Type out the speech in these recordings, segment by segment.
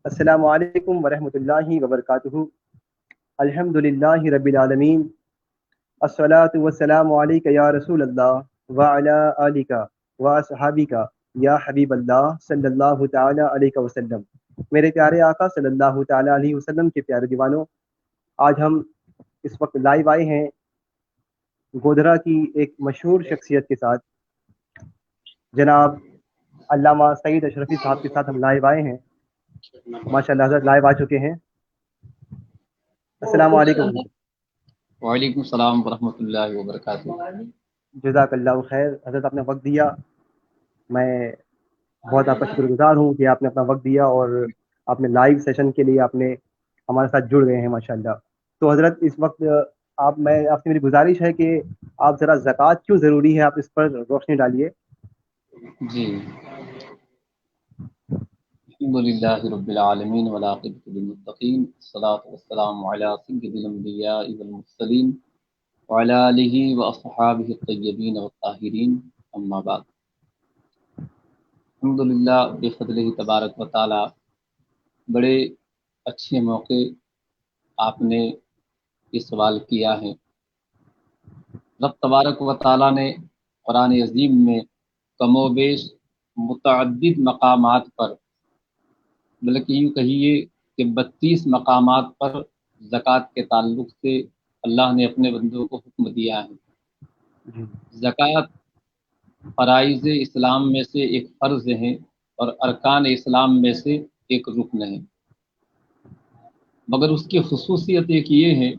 السلام علیکم ورحمۃ اللہ وبرکاتہ۔ الحمدللہ رب العالمین، الصلاۃ والسلام علیک یا رسول اللہ وعلی آلک واصحابک یا حبیب اللہ صلی اللہ تعالی علیہ وسلم۔ میرے پیارے آقا صلی اللہ تعالی علیہ وسلم کے پیارے دیوانوں، آج ہم اس وقت لائیو آئے ہیں گودھرا کی ایک مشہور شخصیت کے ساتھ، جناب علامہ سعید اشرفی صاحب کے ساتھ ہم لائیو آئے ہیں۔ ماشاء اللہ حضرت لائیو آ چکے ہیں۔ السلام علیکم حضرت۔ وعلیکم السلام ورحمۃ اللہ وبرکاتہ۔ جزاک اللہ خیر حضرت، آپ نے وقت دیا، میں بہت آپ کا شکر گزار ہوں کہ آپ نے اپنا وقت دیا اور آپ نے لائیو سیشن کے لیے آپ نے ہمارے ساتھ جڑ گئے ہیں ماشاء اللہ۔ تو حضرت اس وقت آپ سے میری گزارش ہے کہ آپ ذرا زکوٰۃ کیوں ضروری ہے، آپ اس پر روشنی ڈالیے۔ جی، الحمدللہ رب العالمین والعاقبۃ للمتقین، الصلاۃ والسلام علی سید الانبیاء والمرسلین وعلی آلہ واصحابہ الطیبین والطاہرین، اما بعد۔ الحمدللہ بفضلہ تبارک و تعالی بڑے اچھے موقع آپ نے یہ سوال کیا ہے۔ رب تبارک و تعالی نے قرآن عظیم میں کم و بیش متعدد مقامات پر، بلکہ یوں کہیے کہ 32 مقامات پر زکوٰۃ کے تعلق سے اللہ نے اپنے بندوں کو حکم دیا ہے۔ زکوٰۃ فرائض اسلام میں سے ایک فرض ہے اور ارکان اسلام میں سے ایک رکن ہے، مگر اس کی خصوصیت ایک یہ ہے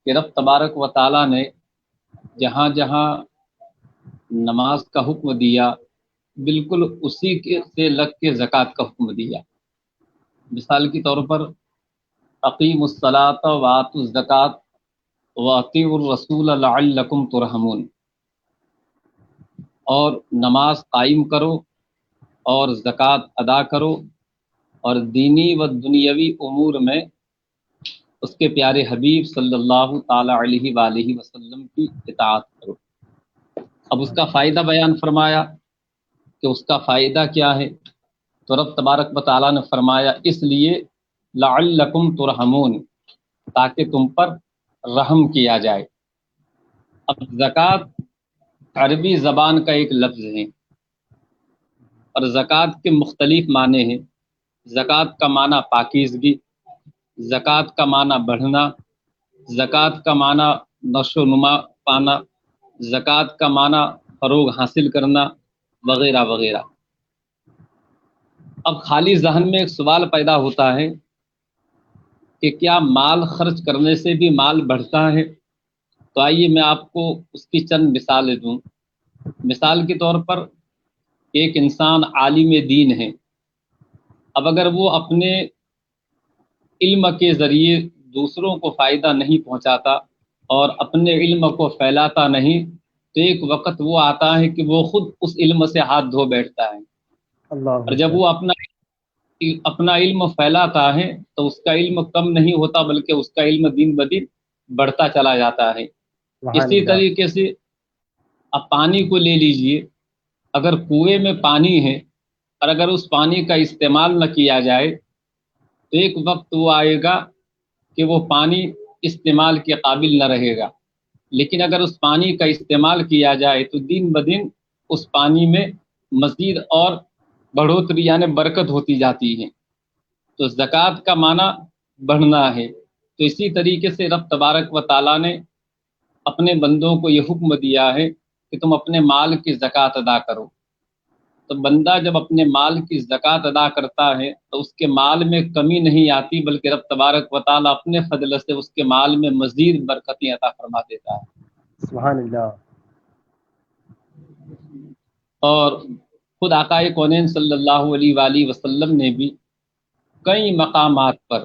کہ رب تبارک و تعالیٰ نے جہاں جہاں نماز کا حکم دیا، بالکل اسی کے سے لگ کے زکوٰۃ کا حکم دیا۔ مثال کے طور پر اقیموا الصلاۃ وآتوا الزکوٰۃ واطیعوا الرسول لعلکم ترحمون، اور نماز قائم کرو اور زکوٰۃ ادا کرو اور دینی و دنیاوی امور میں اس کے پیارے حبیب صلی اللہ تعالی علیہ وآلہ وسلم کی اطاعت کرو۔ اب اس کا فائدہ بیان فرمایا کہ اس کا فائدہ کیا ہے، تو رب تبارک و تعالیٰ نے فرمایا اس لیے لعلکم ترحمون، تاکہ تم پر رحم کیا جائے۔ اب زکوٰۃ عربی زبان کا ایک لفظ ہے اور زکوٰۃ کے مختلف معنی ہیں۔ زکوٰۃ کا معنی پاکیزگی، زکوٰۃ کا معنی بڑھنا، زکوٰۃ کا معنی نشو و نما پانا، زکوٰۃ کا معنی فروغ حاصل کرنا، وغیرہ وغیرہ۔ اب خالی ذہن میں ایک سوال پیدا ہوتا ہے کہ کیا مال خرچ کرنے سے بھی مال بڑھتا ہے؟ تو آئیے میں آپ کو اس کی چند مثالیں دوں۔ مثال کے طور پر ایک انسان عالم دین ہے، اب اگر وہ اپنے علم کے ذریعے دوسروں کو فائدہ نہیں پہنچاتا اور اپنے علم کو پھیلاتا نہیں، تو ایک وقت وہ آتا ہے کہ وہ خود اس علم سے ہاتھ دھو بیٹھتا ہے، اور جب وہ اپنا علم پھیلاتا ہے تو اس کا علم کم نہیں ہوتا بلکہ اس کا علم دن بدن بڑھتا چلا جاتا ہے۔ اسی طریقے سے اب پانی کو لے لیجئے، اگر کنویں میں پانی ہے اور اگر اس پانی کا استعمال نہ کیا جائے تو ایک وقت وہ آئے گا کہ وہ پانی استعمال کے قابل نہ رہے گا، لیکن اگر اس پانی کا استعمال کیا جائے تو دن بدن اس پانی میں مزید اور بڑھوتری یعنی برکت ہوتی جاتی ہے۔ تو زکوٰۃ کا معنی بڑھنا ہے۔ تو اسی طریقے سے رب تبارک و تعالیٰ نے اپنے بندوں کو یہ حکم دیا ہے کہ تم اپنے مال کی زکوٰۃ ادا کرو۔ تو بندہ جب اپنے مال کی زکوٰۃ ادا کرتا ہے تو اس کے مال میں کمی نہیں آتی، بلکہ رب تبارک و تعالیٰ اپنے فضل سے اس کے مال میں مزید برکتیں عطا فرما دیتا ہے۔ سبحان اللہ۔ اور خود آقا کونین صلی اللہ علیہ وآلہ وسلم نے بھی کئی مقامات پر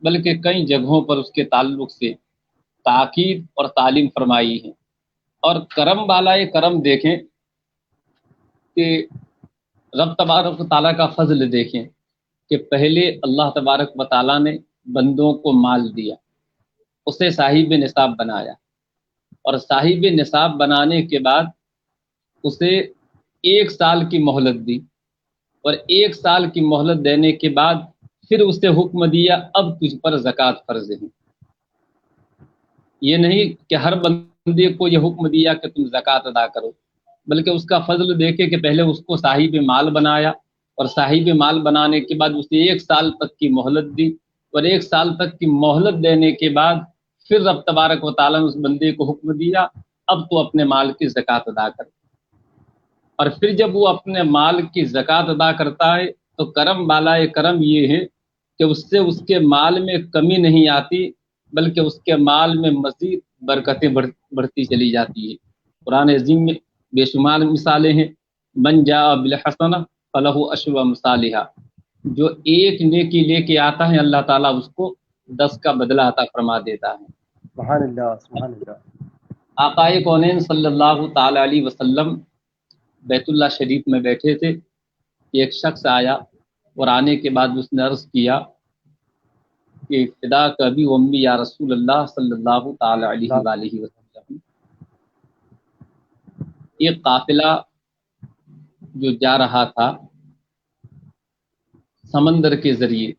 بلکہ کئی جگہوں پر اس کے تعلق سے تاکید اور تعلیم فرمائی ہے۔ اور کرم بالائے کرم دیکھیں کہ رب تبارک و تعالیٰ کا فضل دیکھیں کہ پہلے اللہ تبارک و تعالیٰ نے بندوں کو مال دیا، اسے صاحب نصاب بنایا، اور صاحب نصاب بنانے کے بعد اسے 1 سال کی مہلت دی، اور 1 سال کی مہلت دینے کے بعد پھر اسے حکم دیا اب تجھ پر زکوٰۃ فرض ہے۔ یہ نہیں کہ ہر بندے کو یہ حکم دیا کہ تم زکوٰۃ ادا کرو، بلکہ اس کا فضل دیکھے کہ پہلے اس کو صاحب مال بنایا، اور صاحب مال بنانے کے بعد اسے 1 سال تک کی مہلت دی، اور 1 سال تک کی مہلت دینے کے بعد پھر رب تبارک و تعالیٰ نے اس بندے کو حکم دیا اب تو اپنے مال کی زکوٰۃ ادا کر۔ اور پھر جب وہ اپنے مال کی زکوٰۃ ادا کرتا ہے تو کرم بالائے کرم یہ ہے کہ اس سے اس کے مال میں کمی نہیں آتی، بلکہ اس کے مال میں مزید برکتیں بڑھتی چلی جاتی ہے۔ قرآن عظیم میں بے شمار مثالیں ہیں، من جاء بالحسنہ فلہ عشر امثالھا، جو ایک نیکی لے کے آتا ہے اللہ تعالیٰ اس کو 10 کا بدلہ عطا فرما دیتا ہے۔ سبحان اللہ، سبحان اللہ۔ آقائے کونین صلی اللہ تعالی علیہ وسلم بیت اللہ شریف میں بیٹھے تھے، ایک شخص آیا اور آنے کے بعد اس نے عرض کیا کہ فدا کبھی امی یا رسول اللہ صلی اللہ تعالی علیہ وآلہ وسلم، یہ قافلہ جو جا رہا تھا سمندر کے ذریعے،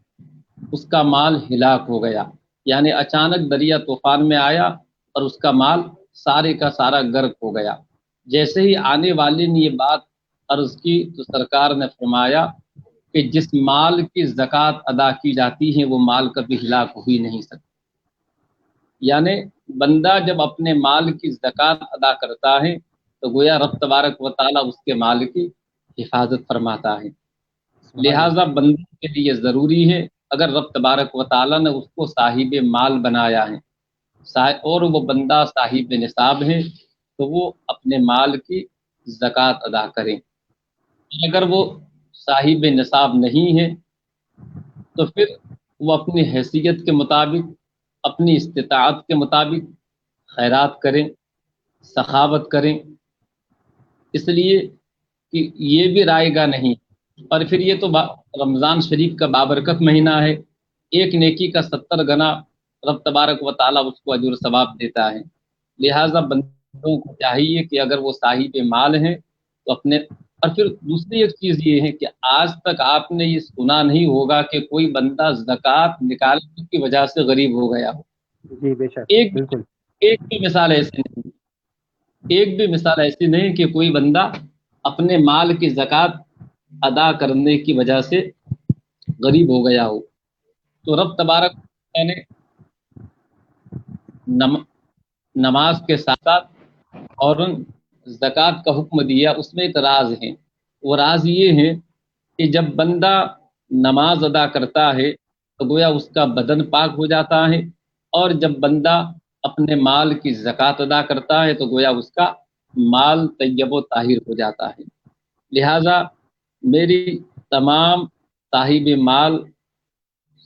اس کا مال ہلاک ہو گیا، یعنی اچانک دریا طوفان میں آیا اور اس کا مال سارے کا سارا غرق ہو گیا۔ جیسے ہی آنے والے نے یہ بات عرض کی تو سرکار نے فرمایا کہ جس مال کی زکوٰۃ ادا کی جاتی ہے وہ مال کبھی ہلاک ہو ہی نہیں سکتا۔ یعنی بندہ جب اپنے مال کی زکوٰۃ ادا کرتا ہے تو گویا رب تبارک و تعالیٰ اس کے مال کی حفاظت فرماتا ہے۔ لہٰذا بندے کے لیے ضروری ہے، اگر رب تبارک و تعالیٰ نے اس کو صاحب مال بنایا ہے اور وہ بندہ صاحب نصاب ہے تو وہ اپنے مال کی زکوٰۃ ادا کریں۔ اگر وہ صاحب نصاب نہیں ہے تو پھر وہ اپنی حیثیت کے مطابق، اپنی استطاعت کے مطابق خیرات کریں، سخاوت کریں، اس لیے کہ یہ بھی رائے گا نہیں۔ اور پھر یہ تو رمضان شریف کا بابرکت مہینہ ہے، ایک نیکی کا 70 گنا رب تبارک و تعالیٰ اس کو اجر و ثواب دیتا ہے۔ لہٰذا بندوں کو چاہیے کہ اگر وہ صاحب مال ہیں تو اپنے، اور پھر دوسری ایک چیز یہ ہے کہ آج تک آپ نے یہ سنا نہیں ہوگا کہ کوئی بندہ زکوٰۃ نکالنے کی وجہ سے غریب ہو گیا ہو۔ جی بے شک، بالکل۔ ایک بھی مثال ایسی نہیں، ایک بھی مثال ایسی نہیں کہ کوئی بندہ اپنے مال کی زکوٰۃ ادا کرنے کی وجہ سے غریب ہو گیا ہو۔ تو رب تبارک نے نماز کے ساتھ ساتھ اور زکوٰۃ کا حکم دیا، اس میں ایک راز ہے، وہ راز یہ ہے کہ جب بندہ نماز ادا کرتا ہے تو گویا اس کا بدن پاک ہو جاتا ہے، اور جب بندہ اپنے مال کی زکوٰۃ ادا کرتا ہے تو گویا اس کا مال طیب و طاہر ہو جاتا ہے۔ لہٰذا میری تمام صاحب مال،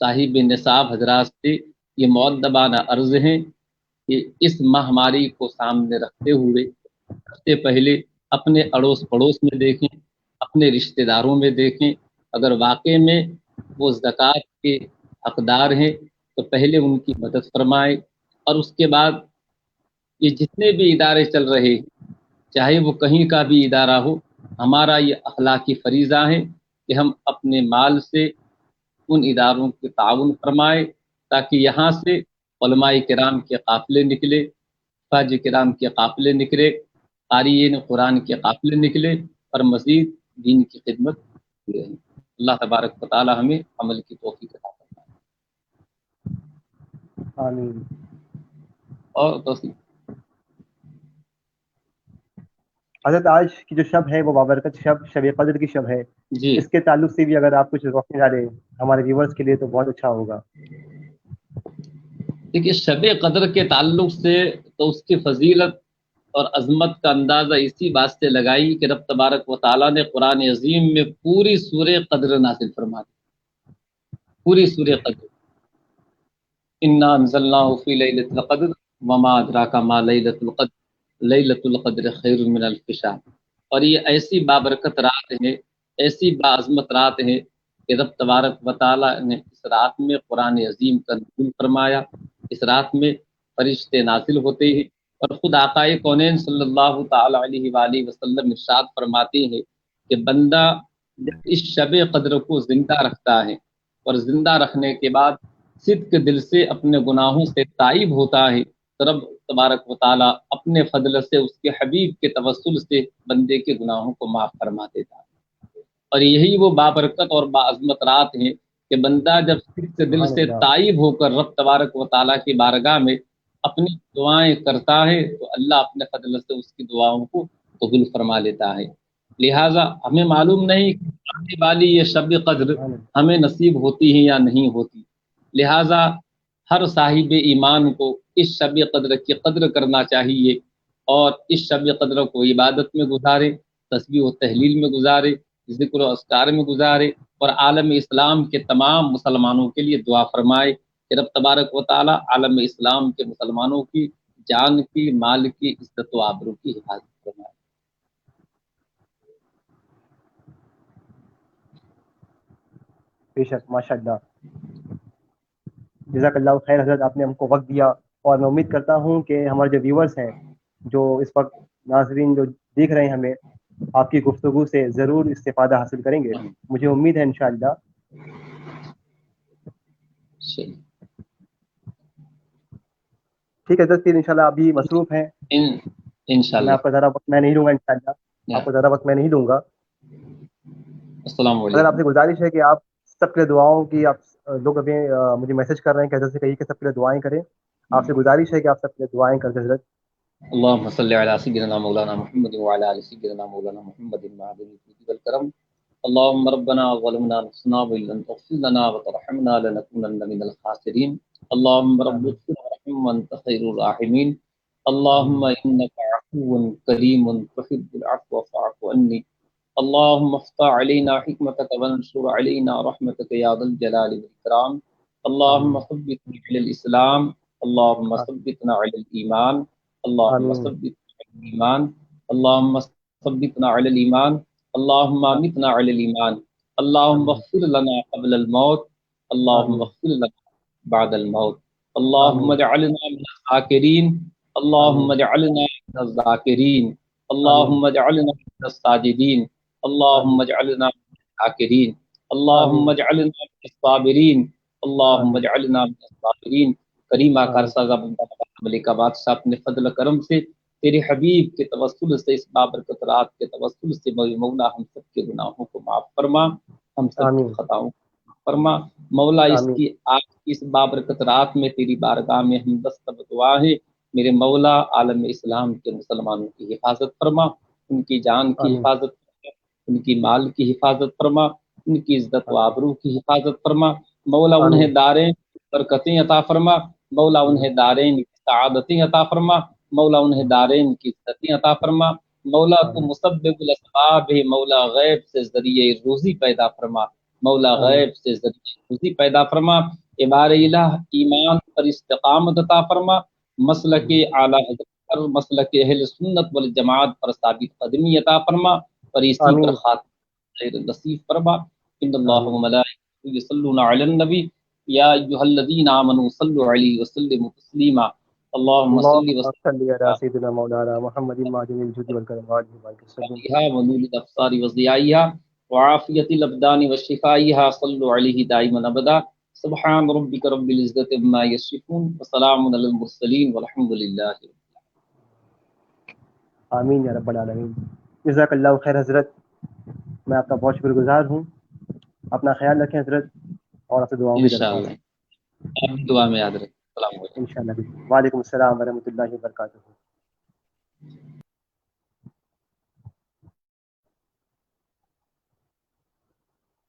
صاحب نصاب حضرات سے یہ مؤدبانہ عرض ہے کہ اس ماہماری کو سامنے رکھتے ہوئے سب سے پہلے اپنے اڑوس پڑوس میں دیکھیں، اپنے رشتہ داروں میں دیکھیں، اگر واقع میں وہ زکوٰۃ کے حقدار ہیں تو پہلے ان کی مدد فرمائیں، اور اس کے بعد یہ جتنے بھی ادارے چل رہے ہیں، چاہے وہ کہیں کا بھی ادارہ ہو، ہمارا یہ اخلاقی فریضہ ہے کہ ہم اپنے مال سے ان اداروں کے تعاون فرمائیں تاکہ یہاں سے علماء کرام کے قافلے نکلے، حفاظ کرام کے قافلے نکلے، قارئین قرآن کے قافلے نکلے، اور مزید دین کی خدمت ہوتی رہے۔ اللہ تبارک و تعالی ہمیں عمل کی توفیق عطا فرمائے۔ آمین۔ اور توفیق حضرت آج کی جو شب ہے وہ بابرکت شب، شب قدر کی شب ہے جی، اس کے تعلق سے بھی اگر آپ کچھ روشنی ڈالیں ہمارے ویورز کے لیے تو بہت اچھا ہوگا۔ دیکھیے شب قدر کے تعلق سے تو اس کی فضیلت اور عظمت کا اندازہ اسی بات سے لگائی کہ رب تبارک و تعالیٰ نے قرآن عظیم میں پوری سورہ قدر نازل فرما دی، پوری سورہ قدر، انا انزلناہ فی لیلۃ القدر وما ادراک ما لیلۃ القدر لیلۃ القدر خیر من الف شہر۔ اور یہ ایسی بابرکت رات ہے، ایسی باعظمت رات ہے کہ رب تبارک و تعالیٰ نے اس رات میں قرآن عظیم کا نزول فرمایا۔ اس رات میں فرشتے نازل ہوتے ہیں، اور خود آقائے کونین صلی اللہ تعالی علیہ وآلہ وسلم ارشاد فرماتے ہیں کہ بندہ جب اس شب قدر کو زندہ رکھتا ہے اور زندہ رکھنے کے بعد صدق دل سے اپنے گناہوں سے تائب ہوتا ہے تو رب تبارک و تعالیٰ اپنے فضل سے اس کے حبیب کے توسل سے بندے کے گناہوں کو معاف فرما دیتا ہے۔ اور یہی وہ بابرکت اور باعظمت رات ہیں کہ بندہ جب صدق دل سبحان سے اللہ، تائب ہو کر رب تبارک و تعالیٰ کی بارگاہ میں اپنی دعائیں کرتا ہے تو اللہ اپنے فضل سے اس کی دعاؤں کو قبول فرما لیتا ہے۔ لہٰذا ہمیں معلوم نہیں کہ آنے والی یہ شب قدر سبحان اللہ، ہمیں نصیب ہوتی ہے یا نہیں ہوتی، لہٰذا ہر صاحب ایمان کو اس شب قدر کی قدر کرنا چاہیے اور اس شب قدر کو عبادت میں گزارے، تسبیح و تحلیل میں گزارے، ذکر و اذکار میں گزارے، اور عالم اسلام کے تمام مسلمانوں کے لیے دعا فرمائے کہ رب تبارک و تعالی عالم اسلام کے مسلمانوں کی جان کی، مال کی، عزت و آبرو کی حفاظت فرمائے۔ بے شک، ماشاء اللہ، جزاک اللہ خیر حضرت، آپ نے ہم کو وقت دیا، اور میں امید کرتا ہوں کہ ہمارے جو ویورز ہیں، جو اس وقت ناظرین جو دیکھ رہے ہیں ہمیں، آپ کی گفتگو سے ضرور استفادہ حاصل کریں گے، مجھے امید ہے انشاءاللہ۔ چلیے، ٹھیک ہے حضرت، پھر انشاءاللہ ابھی مصروف ہیں، میں انشاءاللہ۔ آپ کا زیادہ وقت میں نہیں لوں گا انشاءاللہ، آپ کو زیادہ وقت میں نہیں دوں گا۔ السلام اگر آپ سے علیکم۔ گزارش ہے کہ آپ سب کے لیے دعاؤں کی، آپ لوگ ابھی مجھے میسج کر رہے ہیں کہ حضرت سے کہیے کہ سب کے لیے دعائیں کریں، آپ سے گزارش ہے کہ آپ سب کے لیے دعائیں کریں حضرت۔ اللهم صل على سيدنا مولانا محمد وعلى ال سيدنا مولانا محمد معدن الجود والكرم. اللهم ربنا ظلمنا انفسنا وان لم تغفر لنا وترحمنا لنكونن من الخاسرين. اللهم رب آمین، اغفر وارحم وانت خير الراحمين. اللهم انك عفو كريم تحب العفو فاعف عني. اللهم افتح علينا حكمتك وانشر علينا رحمتك يا ذا الجلال والاكرام. اللهم آمین، ثبتنا على الاسلام. اللهم آمین، ثبتنا على الايمان. اللهم آمین، ثبتنا على الإيمان. اللهم ثبتنا على الإيمان. اللهم أمتنا على الإيمان. اللهم آمین، اغفر لنا قبل الموت. اللهم آمین، اغفر لنا بعد الموت. اللهم آمین، اجعلنا من الذاكرين. اللهم آمین، اجعلنا من الذاكرين. آمین، اللهم اجعلنا من الساجدين. اللهم آمین، اجعلنا من الشاكرين. اللهم آمین، اجعلنا من الصابرين. اللهم آمین، اجعلنا من الصابرين. کریمہ کار آمین، سازا بندہ ملکہ بادشاہ اپنے فضل کرم سے تیرے حبیب کے توسل سے اس بابرکت رات کے توسل سے مولا ہم سب کے گناہوں کو معاف فرما، ہم سب کی آمین، خطاؤں کو معاف فرما مولا۔ اس آمین، کی آج کی اس بابرکت رات میں تیری بارگاہ میں ہم دستب دعا ہے، میرے مولا عالم اسلام کے مسلمانوں کی حفاظت فرما، ان کی جان کی آمین، حفاظت فرما، ان کی مال کی حفاظت فرما، ان کی عزت و آمین، آبرو کی حفاظت فرما مولا، انہیں آمین، داریں برکتیں عطا فرما مولا، آمین، انہیں دارین کی سعادتیں عطا فرما مولا، انہیں دارین کی عزتیں عطا فرما مولا، تو آمین، مسبب الاسباب ہے مولا، غیب سے ذریعہ روزی پیدا فرما مولا، آمین، غیب سے ذریعہ روزی پیدا فرما عبار الہ ایمان پر استقامت عطا فرما، مسلک اعلی حضرت پر، مسلک اہل سنت والجماعت پر ثابت قدمی عطا فرما، اور اسی پر آمین، خاتمہ خیر نصیب فرما۔ ان اللہ آمین، وملائکته یصلون علی النبی یا ایھا الذین آمنوا صلوا علیہ وسلموا تسلیما۔ اللهم صل اللهم وسلم صل على سيدنا مولانا محمد معدن الجود والكرم وآله وصحبه وسلم۔ عليها ونور الابصار وضيائها وعافية الابدان وشفائها، صلوا عليه دائما ابدا۔ سبحان ربك رب العزة عما يصفون وسلام على المرسلين والحمد لله۔ آمین یا رب العالمین، جزاک اللہ خیر حضرت، میں آپ کا بہت شکر گزار ہوں، اپنا خیال رکھیں حضرت، اور آپ سے دعاؤں کی درخواست انشاءاللہ آپ کی دعا میں یاد رکھیں۔ السلام علیکم۔ انشاءاللہ۔ وعلیکم السلام ورحمۃ اللہ وبرکاتہ۔